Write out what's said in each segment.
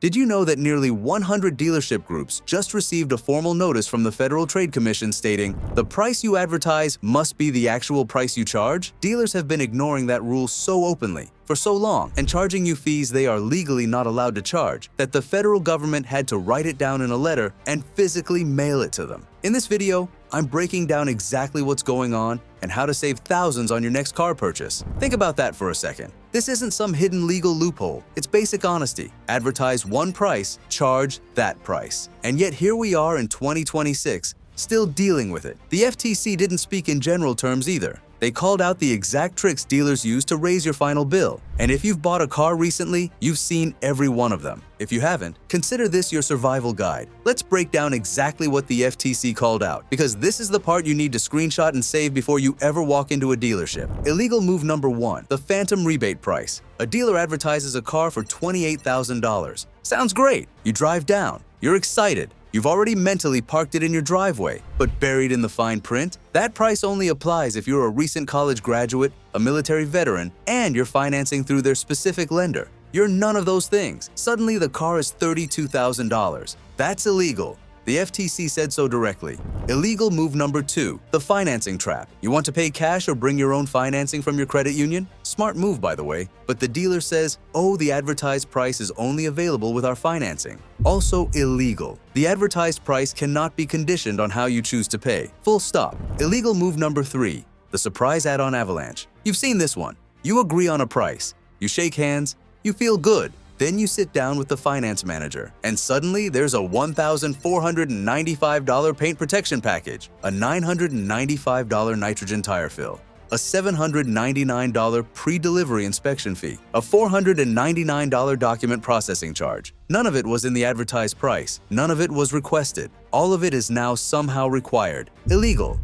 Did you know that nearly 100 dealership groups just received a formal notice from the Federal Trade Commission stating, "The price you advertise must be the actual price you charge"? Dealers have been ignoring that rule so openly for so long and charging you fees they are legally not allowed to charge that the federal government had to write it down in a letter and physically mail it to them. In this video, I'm breaking down exactly what's going on and how to save thousands on your next car purchase. Think about that for a second. This isn't some hidden legal loophole. It's basic honesty. Advertise one price, charge that price. And yet here we are in 2026, still dealing with it. The FTC didn't speak in general terms either. They called out the exact tricks dealers use to raise your final bill. And if you've bought a car recently, you've seen every one of them. If you haven't, consider this your survival guide. Let's break down exactly what the FTC called out, because this is the part you need to screenshot and save before you ever walk into a dealership. Illegal move number 1, the phantom rebate price. A dealer advertises a car for $28,000. Sounds great. You drive down. You're excited. You've already mentally parked it in your driveway, but buried in the fine print, that price only applies if you're a recent college graduate, a military veteran, and you're financing through their specific lender. You're none of those things. Suddenly, the car is $32,000. That's illegal. The FTC said so directly. Illegal move number 2, the financing trap. You want to pay cash or bring your own financing from your credit union? Smart move, by the way. But the dealer says, "Oh, the advertised price is only available with our financing." Also illegal. The advertised price cannot be conditioned on how you choose to pay. Full stop. Illegal move number 3, the surprise add-on avalanche. You've seen this one. You agree on a price. You shake hands. You feel good. Then you sit down with the finance manager, and suddenly there's a $1,495 paint protection package, a $995 nitrogen tire fill, a $799 pre-delivery inspection fee, a $499 document processing charge. None of it was in the advertised price. None of it was requested. All of it is now somehow required. Illegal.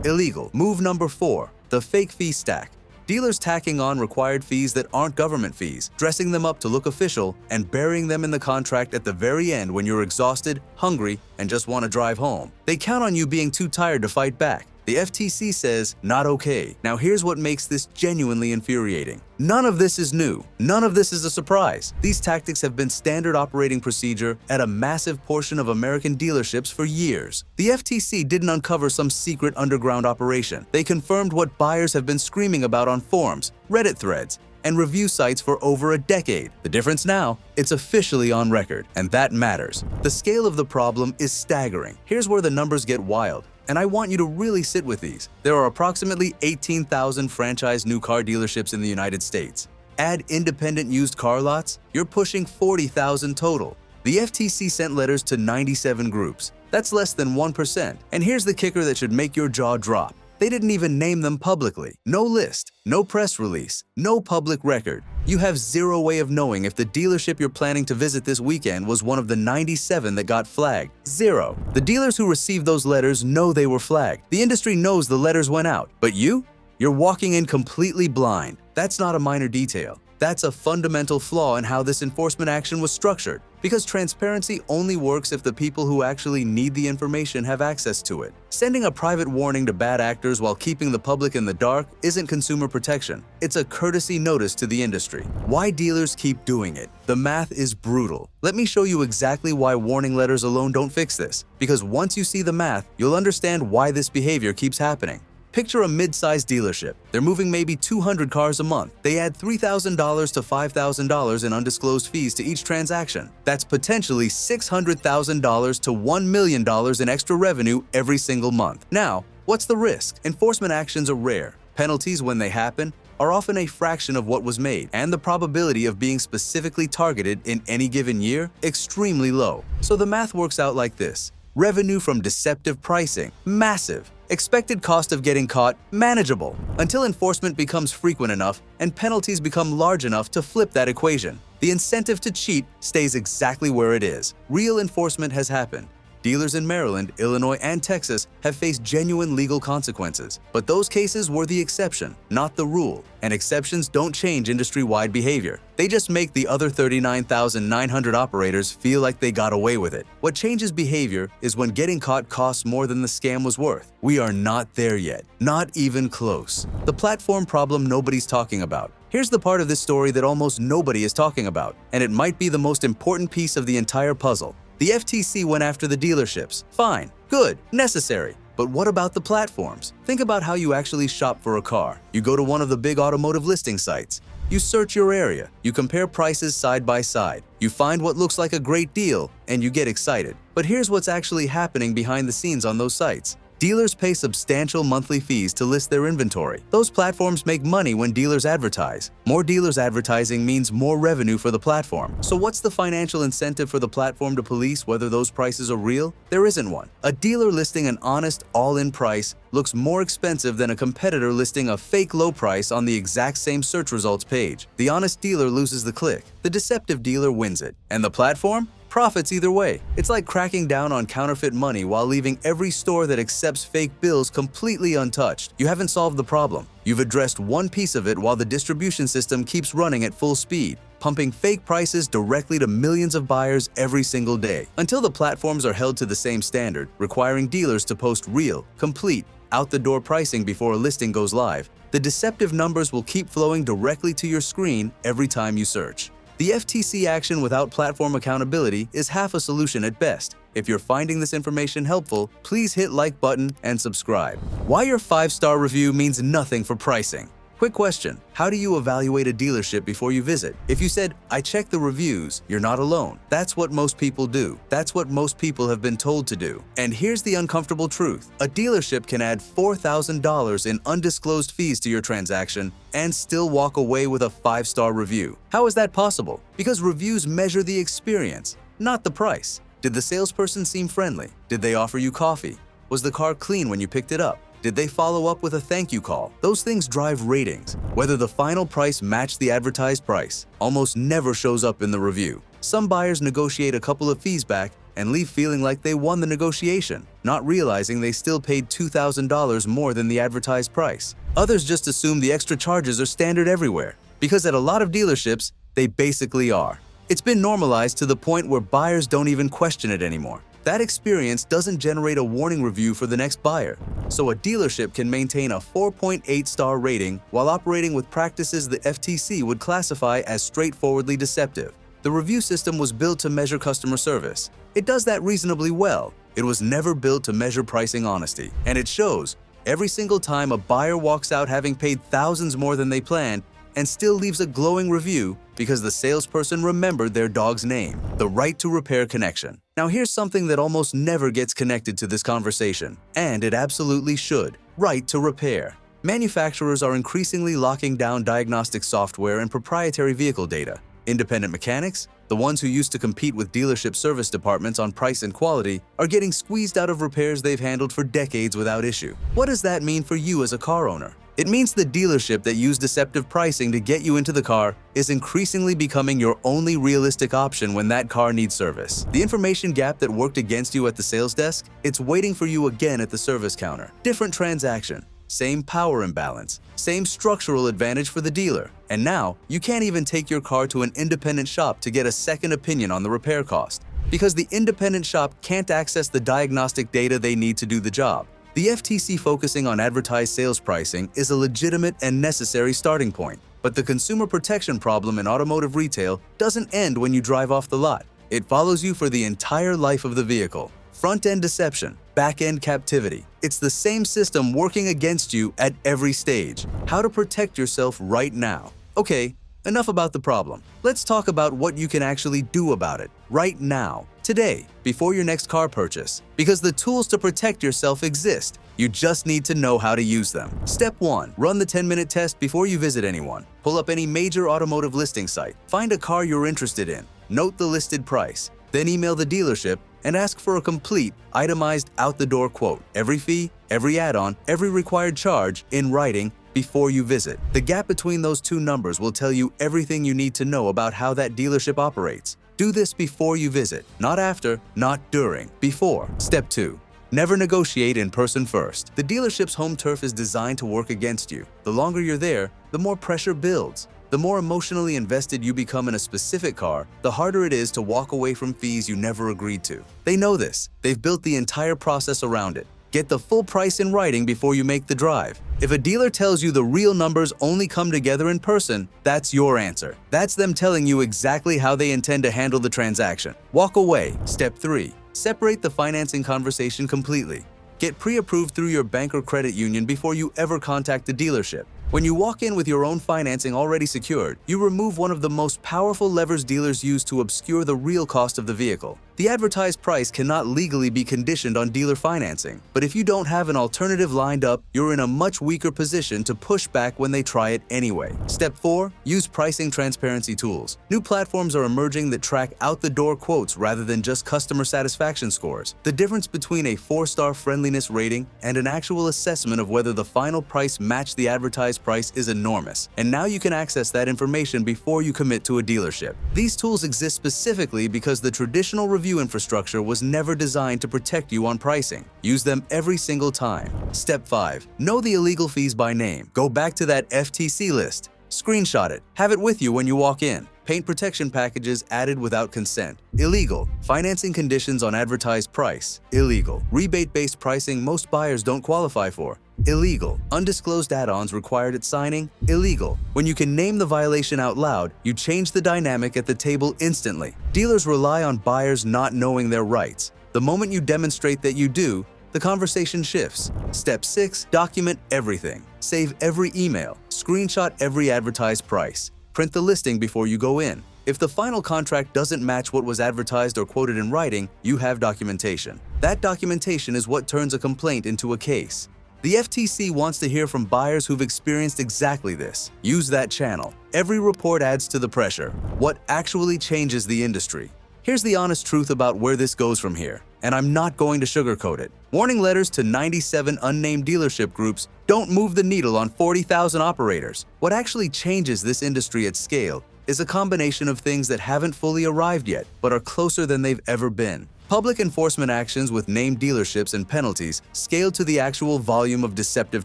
Illegal. Move number 4, the fake fee stack. Dealers tacking on required fees that aren't government fees, dressing them up to look official, and burying them in the contract at the very end when you're exhausted, hungry, and just want to drive home. They count on you being too tired to fight back. The FTC says, not okay. Now here's what makes this genuinely infuriating. None of this is new. None of this is a surprise. These tactics have been standard operating procedure at a massive portion of American dealerships for years. The FTC didn't uncover some secret underground operation. They confirmed what buyers have been screaming about on forums, Reddit threads, and review sites for over a decade. The difference now, it's officially on record, and that matters. The scale of the problem is staggering. Here's where the numbers get wild, and I want you to really sit with these. There are approximately 18,000 franchise new car dealerships in the United States. Add independent used car lots, you're pushing 40,000 total. The FTC sent letters to 97 groups. That's less than 1%. And here's the kicker that should make your jaw drop. They didn't even name them publicly. No list, no press release, no public record. You have zero way of knowing if the dealership you're planning to visit this weekend was one of the 97 that got flagged. Zero. The dealers who received those letters know they were flagged. The industry knows the letters went out. But you're walking in completely blind. That's not a minor detail. That's a fundamental flaw in how this enforcement action was structured, because transparency only works if the people who actually need the information have access to it. Sending a private warning to bad actors while keeping the public in the dark isn't consumer protection. It's a courtesy notice to the industry. Why dealers keep doing it? The math is brutal. Let me show you exactly why warning letters alone don't fix this, because once you see the math, you'll understand why this behavior keeps happening. Picture a mid-sized dealership. They're moving maybe 200 cars a month. They add $3,000 to $5,000 in undisclosed fees to each transaction. That's potentially $600,000 to $1 million in extra revenue every single month. Now, what's the risk? Enforcement actions are rare. Penalties, when they happen, are often a fraction of what was made, and the probability of being specifically targeted in any given year, extremely low. So the math works out like this. Revenue from deceptive pricing, massive. Expected cost of getting caught, manageable, until enforcement becomes frequent enough and penalties become large enough to flip that equation. The incentive to cheat stays exactly where it is. Real enforcement has happened. Dealers in Maryland, Illinois, and Texas have faced genuine legal consequences. But those cases were the exception, not the rule. And exceptions don't change industry-wide behavior. They just make the other 39,900 operators feel like they got away with it. What changes behavior is when getting caught costs more than the scam was worth. We are not there yet. Not even close. The platform problem nobody's talking about. Here's the part of this story that almost nobody is talking about, and it might be the most important piece of the entire puzzle. The FTC went after the dealerships. Fine, good, necessary. But what about the platforms? Think about how you actually shop for a car. You go to one of the big automotive listing sites. You search your area. You compare prices side by side. You find what looks like a great deal, and you get excited. But here's what's actually happening behind the scenes on those sites. Dealers pay substantial monthly fees to list their inventory. Those platforms make money when dealers advertise. More dealers advertising means more revenue for the platform. So what's the financial incentive for the platform to police whether those prices are real? There isn't one. A dealer listing an honest, all-in price looks more expensive than a competitor listing a fake low price on the exact same search results page. The honest dealer loses the click. The deceptive dealer wins it. And the platform? Profits either way. It's like cracking down on counterfeit money while leaving every store that accepts fake bills completely untouched. You haven't solved the problem. You've addressed one piece of it while the distribution system keeps running at full speed, pumping fake prices directly to millions of buyers every single day. Until the platforms are held to the same standard, requiring dealers to post real, complete, out-the-door pricing before a listing goes live, the deceptive numbers will keep flowing directly to your screen every time you search. The FTC action without platform accountability is half a solution at best. If you're finding this information helpful, please hit like button and subscribe. Why your 5-star review means nothing for pricing. Quick question, how do you evaluate a dealership before you visit? If you said, I check the reviews, you're not alone. That's what most people do. That's what most people have been told to do. And here's the uncomfortable truth. A dealership can add $4,000 in undisclosed fees to your transaction and still walk away with a 5-star review. How is that possible? Because reviews measure the experience, not the price. Did the salesperson seem friendly? Did they offer you coffee? Was the car clean when you picked it up? Did they follow up with a thank you call? Those things drive ratings. Whether the final price matched the advertised price almost never shows up in the review. Some buyers negotiate a couple of fees back and leave feeling like they won the negotiation, not realizing they still paid $2,000 more than the advertised price. Others just assume the extra charges are standard everywhere, because at a lot of dealerships, they basically are. It's been normalized to the point where buyers don't even question it anymore. That experience doesn't generate a warning review for the next buyer. So a dealership can maintain a 4.8-star rating while operating with practices the FTC would classify as straightforwardly deceptive. The review system was built to measure customer service. It does that reasonably well. It was never built to measure pricing honesty. And it shows. Every single time a buyer walks out having paid thousands more than they planned and still leaves a glowing review because the salesperson remembered their dog's name, the right to repair connection. Now here's something that almost never gets connected to this conversation, and it absolutely should: right to repair. Manufacturers are increasingly locking down diagnostic software and proprietary vehicle data. Independent mechanics, the ones who used to compete with dealership service departments on price and quality, are getting squeezed out of repairs they've handled for decades without issue. What does that mean for you as a car owner? It means the dealership that used deceptive pricing to get you into the car is increasingly becoming your only realistic option when that car needs service. The information gap that worked against you at the sales desk, it's waiting for you again at the service counter. Different transaction, same power imbalance, same structural advantage for the dealer. And now, you can't even take your car to an independent shop to get a second opinion on the repair cost, because the independent shop can't access the diagnostic data they need to do the job. The FTC focusing on advertised sales pricing is a legitimate and necessary starting point, but the consumer protection problem in automotive retail doesn't end when you drive off the lot. It follows you for the entire life of the vehicle. Front-end deception, back-end captivity. It's the same system working against you at every stage. How to protect yourself right now. Okay, enough about the problem. Let's talk about what you can actually do about it right now. Today, before your next car purchase, because the tools to protect yourself exist. You just need to know how to use them. Step 1. Run the 10-minute test before you visit anyone. Pull up any major automotive listing site. Find a car you're interested in. Note the listed price. Then email the dealership and ask for a complete, itemized, out-the-door quote. Every fee, every add-on, every required charge in writing before you visit. The gap between those two numbers will tell you everything you need to know about how that dealership operates. Do this before you visit, not after, not during, before. Step 2. Never negotiate in person first. The dealership's home turf is designed to work against you. The longer you're there, the more pressure builds. The more emotionally invested you become in a specific car, the harder it is to walk away from fees you never agreed to. They know this. They've built the entire process around it. Get the full price in writing before you make the drive. If a dealer tells you the real numbers only come together in person, that's your answer. That's them telling you exactly how they intend to handle the transaction. Walk away. Step 3. Separate the financing conversation completely. Get pre-approved through your bank or credit union before you ever contact the dealership. When you walk in with your own financing already secured, you remove one of the most powerful levers dealers use to obscure the real cost of the vehicle. The advertised price cannot legally be conditioned on dealer financing, but if you don't have an alternative lined up, you're in a much weaker position to push back when they try it anyway. Step 4. Use pricing transparency tools. New platforms are emerging that track out-the-door quotes rather than just customer satisfaction scores. The difference between a 4-star friendliness rating and an actual assessment of whether the final price matched the advertised price is enormous, and now you can access that information before you commit to a dealership. These tools exist specifically because the traditional review infrastructure was never designed to protect you on pricing. Use them every single time. Step 5. Know the illegal fees by name. Go back to that FTC list. Screenshot it. Have it with you when you walk in. Paint protection packages added without consent. Illegal. Financing conditions on advertised price. Illegal. Rebate-based pricing most buyers don't qualify for. Illegal. Undisclosed add-ons required at signing. Illegal. When you can name the violation out loud, you change the dynamic at the table instantly. Dealers rely on buyers not knowing their rights. The moment you demonstrate that you do, the conversation shifts. Step 6. Document everything. Save every email. Screenshot every advertised price. Print the listing before you go in. If the final contract doesn't match what was advertised or quoted in writing, you have documentation. That documentation is what turns a complaint into a case. The FTC wants to hear from buyers who've experienced exactly this. Use that channel. Every report adds to the pressure. What actually changes the industry? Here's the honest truth about where this goes from here, and I'm not going to sugarcoat it. Warning letters to 97 unnamed dealership groups don't move the needle on 40,000 operators. What actually changes this industry at scale is a combination of things that haven't fully arrived yet, but are closer than they've ever been. Public enforcement actions with named dealerships and penalties scale to the actual volume of deceptive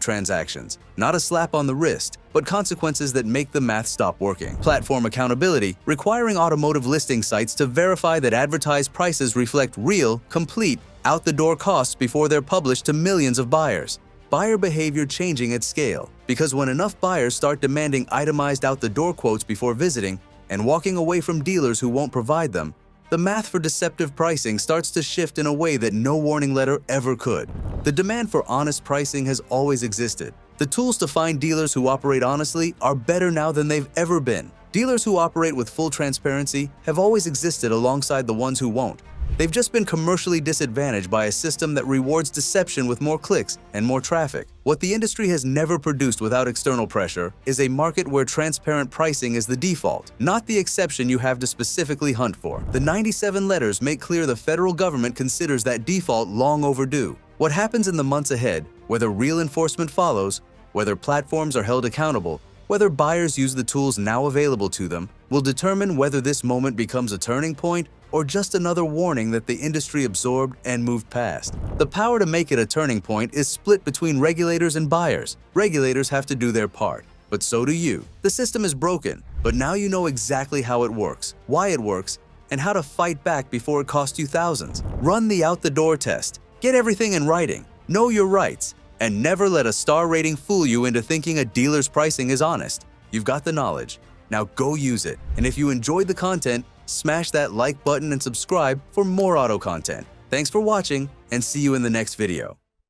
transactions. Not a slap on the wrist, but consequences that make the math stop working. Platform accountability, requiring automotive listing sites to verify that advertised prices reflect real, complete, out-the-door costs before they're published to millions of buyers. Buyer behavior changing at scale, because when enough buyers start demanding itemized out-the-door quotes before visiting and walking away from dealers who won't provide them, the math for deceptive pricing starts to shift in a way that no warning letter ever could. The demand for honest pricing has always existed. The tools to find dealers who operate honestly are better now than they've ever been. Dealers who operate with full transparency have always existed alongside the ones who won't. They've just been commercially disadvantaged by a system that rewards deception with more clicks and more traffic. What the industry has never produced without external pressure is a market where transparent pricing is the default, not the exception you have to specifically hunt for. The 97 letters make clear the federal government considers that default long overdue. What happens in the months ahead, whether real enforcement follows, whether platforms are held accountable, whether buyers use the tools now available to them, will determine whether this moment becomes a turning point or just another warning that the industry absorbed and moved past. The power to make it a turning point is split between regulators and buyers. Regulators have to do their part, but so do you. The system is broken, but now you know exactly how it works, why it works, and how to fight back before it costs you thousands. Run the out-the-door test. Get everything in writing. Know your rights. And never let a star rating fool you into thinking a dealer's pricing is honest. You've got the knowledge. Now go use it. And if you enjoyed the content, smash that like button and subscribe for more auto content. Thanks for watching, and see you in the next video.